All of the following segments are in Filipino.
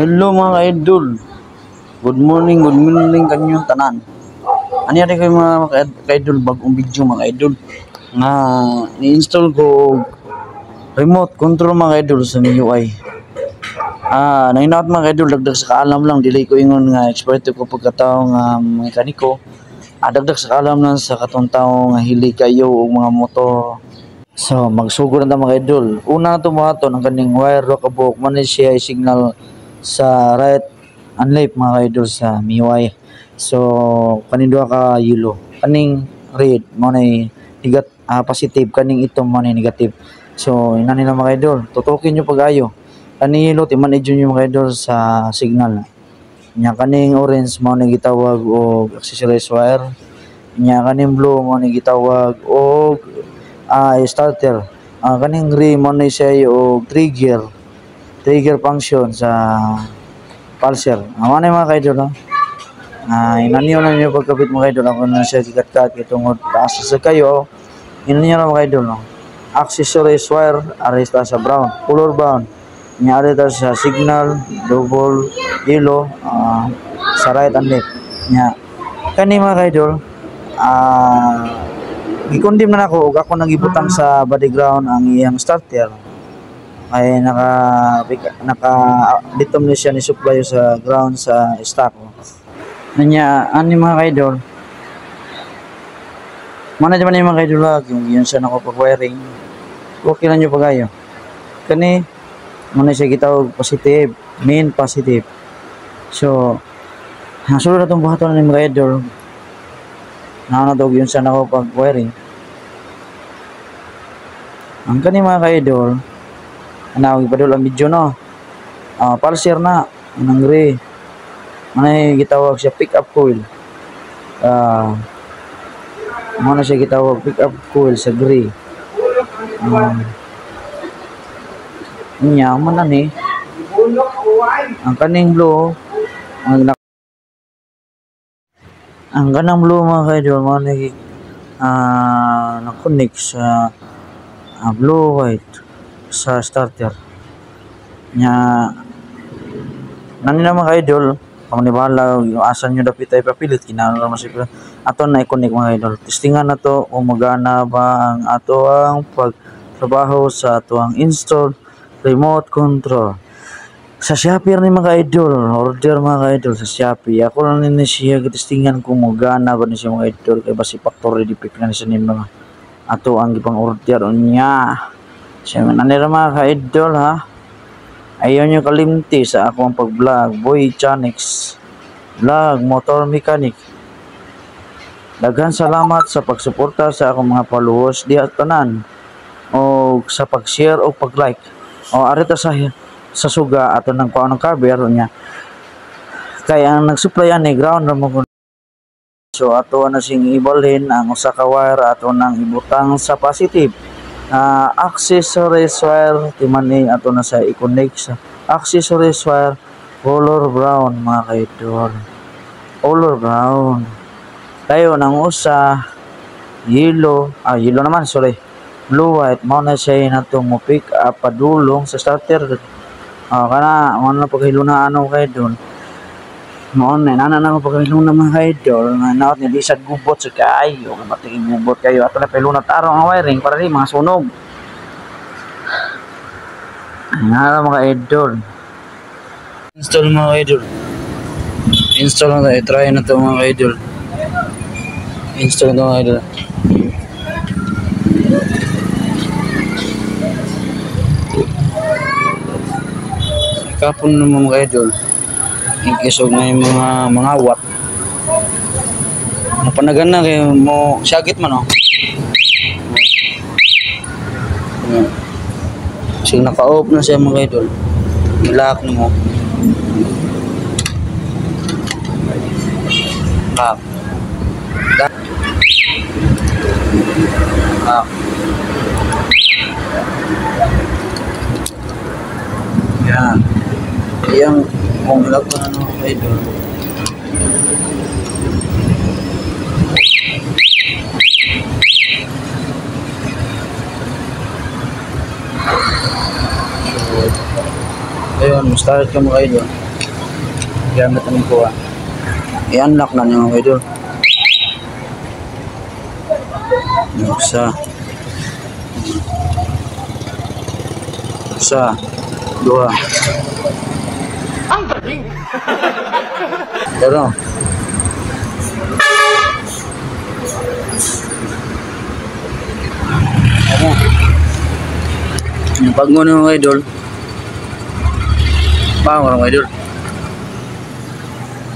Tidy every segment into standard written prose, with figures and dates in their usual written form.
Hello mga idol. Good morning kanyang tanan. Ano yan kayo mga ka-idol, bagong video mga idol. Nga ni-install ko remote control mga idol sa MIUI. Nahinat mga idol, dagdag sa kaalam lang, dili ko ingon nga expert ko pagkatao nga mekaniko. Dagdag sa kaalam lang sa katong tao nga hili kayo og mga motor. So magsugod na mga idol. Una na tumato ang kaning wire ro kabuk man siya signal sa right and left mga idol sa MIUI. So kaning duha ka yellow, kaning red mo nay positive, kaning itom mo nay negative. So ina nila mga idol, tutukin nyo pag-ayo. Kaning yellow timan idyo nyo mga idol sa signal. Nya kaning orange mo nay gitawag og accessories wire. Nya kaning blue mo nay gitawag og starter. Kaning gray mo nay siya og trigger function sa pulser. Amo na mga kaidol, no? Inaniyo na niyo pagkabit mga kaidol, ako na siya gikat-kat itungod taas sa kayo. Inaniyo na mga kaidol, no? Accessories wire aresta sa brown, color brown. Nya aresta sa signal double yellow sa right and left. Nya kani mga kaidol, gikondim na ako ug ako nagibutang sa body ground ang iyang starter. Ay naka ditom ni siya ni supply sa ground sa stock. Nanya ani mga kaidol, mana jaman ni mga kaidol yung yun siya nako pag wiring okay lang nyo pagayo kani muna siya gitawag positive, main positive. So nasulod na itong buhaton ni mga kaidol nanatog yun siya nako pag wiring. Ang kani mga kaidol anawag ipadol ang video, no? Pulser na anang gray manay gitawag siya pick up coil. Muna siya gitawag pick up coil sa gray. Nya man ni ang kaning blue ang kanang blue mga kaidol mo ni na-connect sa blue white sa starter. Nya nanina mga kaidol pamanibahala yung asan nyo dapit ay papilit kinahanglan naman siguro ato na i-connect mga kaidol. Testingan na to kung magana ba ang ato ang pagtrabaho sa ato ang install remote control sa Shopee ni mga kaidol. Order mga kaidol sa Shopee. Ako lang ni siya testingan kung magana ba ni siya mga kaidol kay basi factory defect na siya ni mga ato ang gipang order niya. Siya nanira mga ka-idol, ha. Ayaw nyo kalimti sa akong pag-vlog Boy Chanix Vlog Motor Mechanic. Daghan salamat sa pagsuporta sa akong mga followers diha tanan o sa pag-share o pag-like. O arita sa suga ato nang paanong cover niya. Kaya ang nag-supply ani ground ra mo. So ato na sing ibalhin ang usa ka wire ato nang ibutang sa positive. Accessories wire timani ato na sa i-connect sa accessories wire color brown mga kaidol. Color brown tayo nang usa yellow naman sorry blue white mo na siya natong mo pick up padulong sa starter. Kana mo na paghilo na ano kaidol mo na nana paghilo na mga kaidol na naot ni lisad gubot sa kayo matiging gubot kayo ato na pelunat araw ang wiring para di mga sunog. Nara mga idol install mga idol install na tayo, try na ito mga idol install na mga idol. Kapon naman mga idol ikisog na yung mga watt napanagan na kayo mo syagit man so naka-off na siya mga idol lock na mo lock yan yang kung lock na mga idol. Ayun, start ka mga idol. Gamit namin ko i-unlock na niyo mga idol. Isa, dua. Ang galing! Pero, pag mo na mga idol, power mga idol,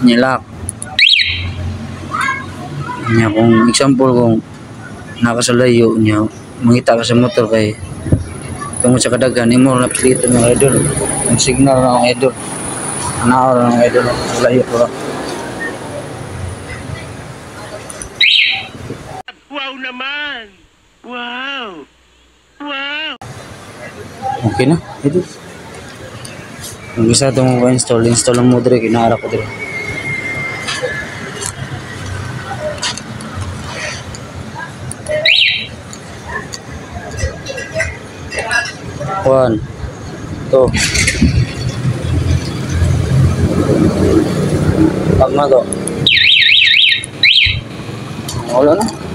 nilak. Nya kung example kung nakasalayo niya, mangita ka sa motor kay tungod sa kadagan imo na pilito mga idol. Ang signal na mga idol. Anaw na mga idol, layo ko. Wow naman! Wow! Wow! Okay na, idol. Ang isa itong install ang mo dire, kinaara ko dire. One, two. Pag na to. Wala na.